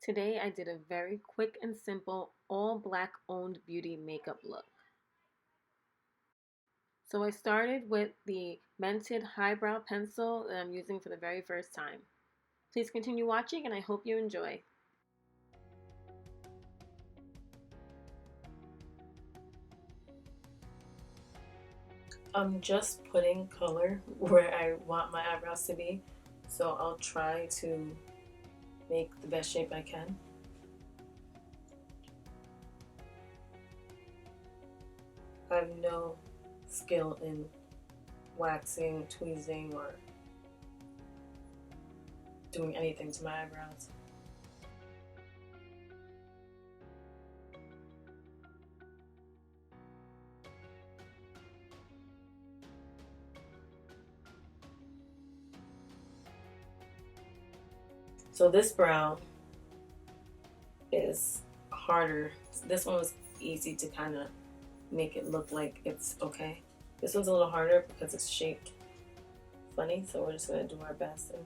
Today I did a very quick and simple all black owned beauty makeup look. So I started with the Mented highbrow pencil that I'm using for the very first time. Please continue watching and I hope you enjoy. I'm just putting color where I want my eyebrows to be, so I'll try to make the best shape I can. I have no skill in waxing, tweezing, or doing anything to my eyebrows. So this brow is harder. This one was easy to kind of make it look like it's okay. This one's a little harder because it's shaped funny, so we're just going to do our best and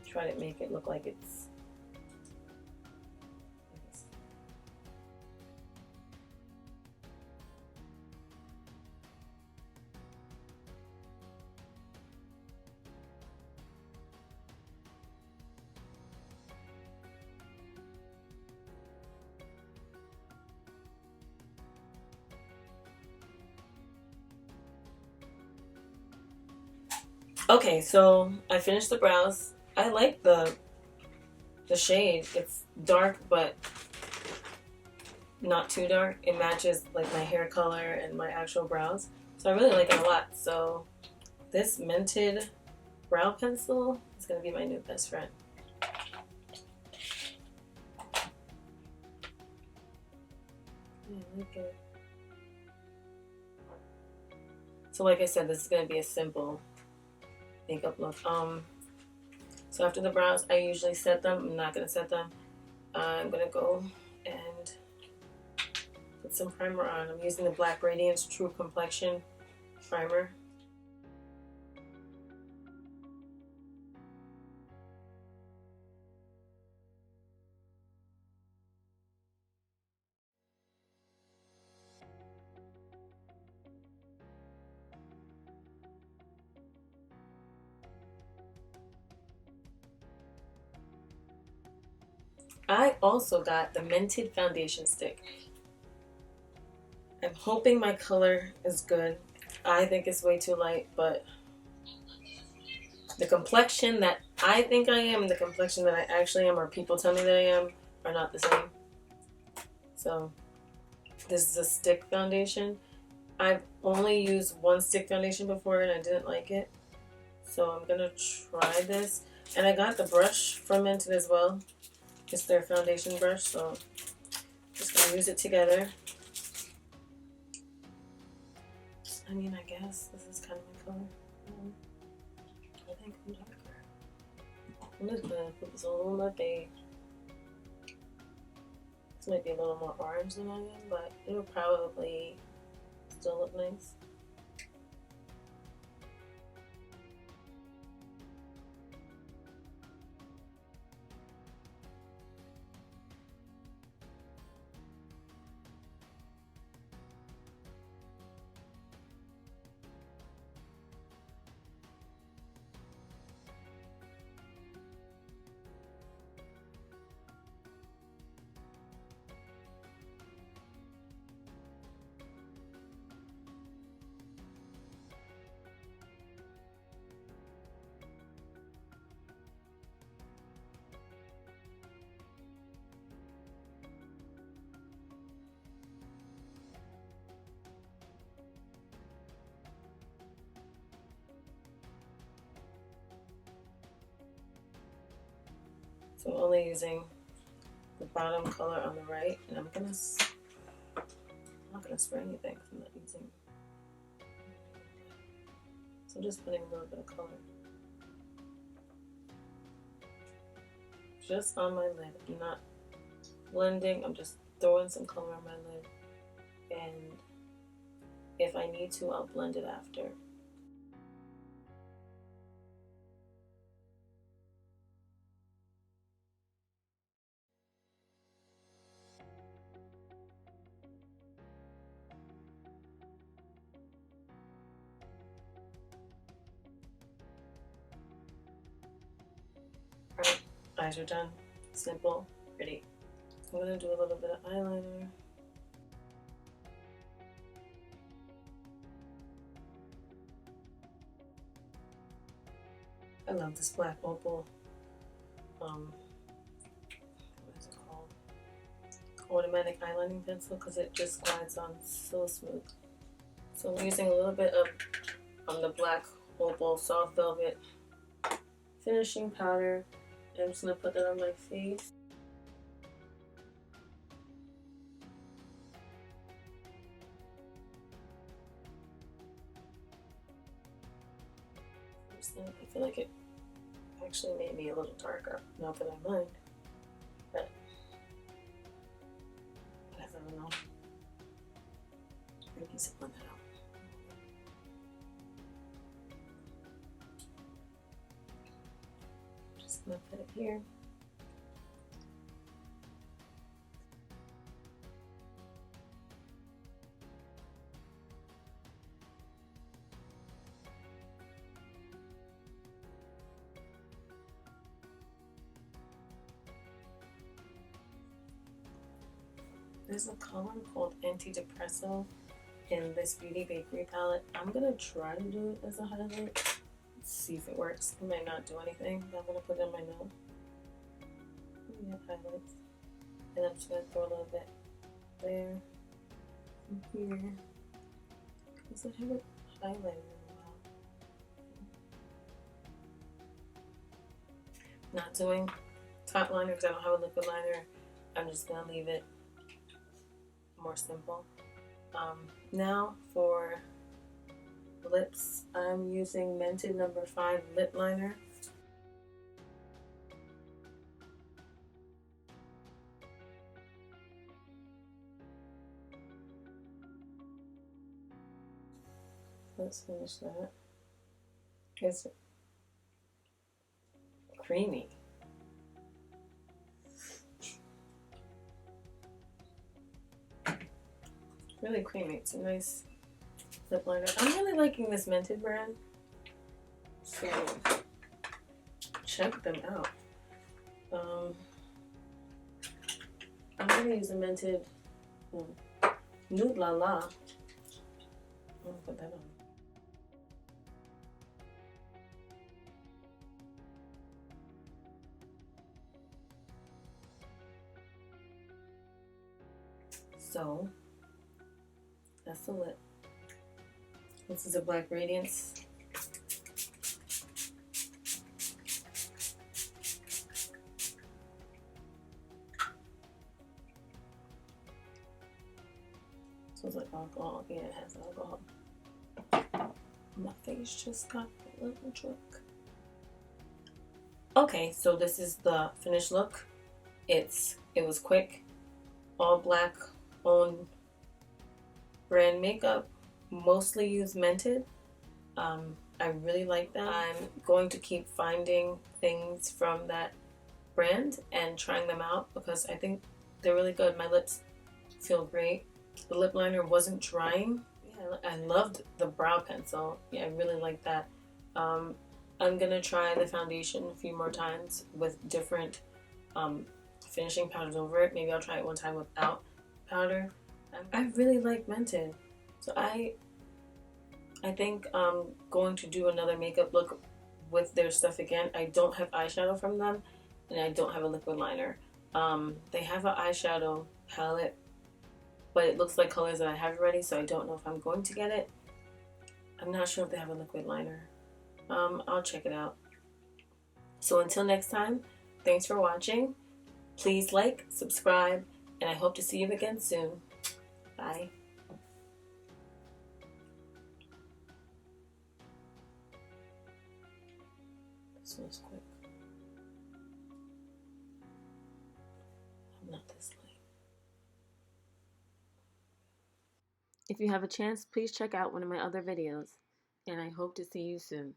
try to make it look like it's okay. So I finished the brows. I like the shade. It's dark but not too dark. It matches like my hair color and my actual brows, so I really like it a lot. So this Mented brow pencil is going to be my new best friend. Yeah, I like it. So like I said, this is going to be a simple makeup look. So after the brows, I usually set them. I'm not going to set them. I'm going to go and put some primer on. I'm using the Black Radiance True Complexion primer. I also got the Mented foundation stick. I'm hoping my color is good. I think it's way too light, but the complexion that I think I am and the complexion that I actually am, or people tell me that I am, are not the same. So this is a stick foundation. I've only used one stick foundation before and I didn't like it. So I'm gonna try this. And I got the brush from Mented as well. It's their foundation brush, so I'm just gonna use it together. I mean, I guess this is kind of my color. I think I'm darker. I'm just gonna put this a little more fade. This might be a little more orange than I am, but it'll probably still look nice. So I'm only using the bottom color on the right, and I'm not gonna spray anything because I'm not using. So I'm just putting a little bit of color just on my lid. I'm not blending. I'm just throwing some color on my lid, and if I need to, I'll blend it after. eyes are done. Simple, pretty. I'm gonna do a little bit of eyeliner. I love this black opal, what is it called? Automatic eyelining pencil, because it just glides on so smooth. So I'm using a little bit of the black opal soft velvet finishing powder. I'm just gonna put that on my face. I feel like it actually made me a little darker. Not that I mind, but whatever, I don't know. Maybe to blend that out. Just gonna put it here. There's a color called Anti-Depresso in this Beauty Bakerie palette. I'm gonna try to do it as a highlight. Let's see if it works. It might not do anything, but I'm gonna put it on my nose. We have highlights. And I'm just gonna throw a little bit there, and here. Because I haven't highlighted in a while. Not doing top liner because I don't have a liquid liner. I'm just gonna leave it more simple. Now for lips, I'm using Mented No. 5 lip liner. Let's finish that. It's creamy. Really creamy. It's a nice lip liner. I'm really liking this Mented brand, so check them out. I'm gonna use a Mented Nude La La. I'm gonna put that on. So that's the lip. This is a black Radiance. Smells like alcohol. Yeah, it has alcohol. My face just got a little drunk. Okay, so this is the finished look. It was quick, all black own brand makeup, mostly use Mented. I really like them. I'm going to keep finding things from that brand and trying them out because I think they're really good. My lips feel great. The lip liner wasn't drying. Yeah, I loved the brow pencil. Yeah, I really like that. I'm gonna try the foundation a few more times with different finishing powders over it. Maybe I'll try it one time without powder. I really like Mented, so I think I'm going to do another makeup look with their stuff again. I don't have eyeshadow from them, and I don't have a liquid liner. They have an eyeshadow palette, but it looks like colors that I have already, so I don't know if I'm going to get it. I'm not sure if they have a liquid liner. I'll check it out. So until next time, thanks for watching. Please like, subscribe, and I hope to see you again soon. Bye. This one's quick. I'm not this late. If you have a chance, please check out one of my other videos, and I hope to see you soon.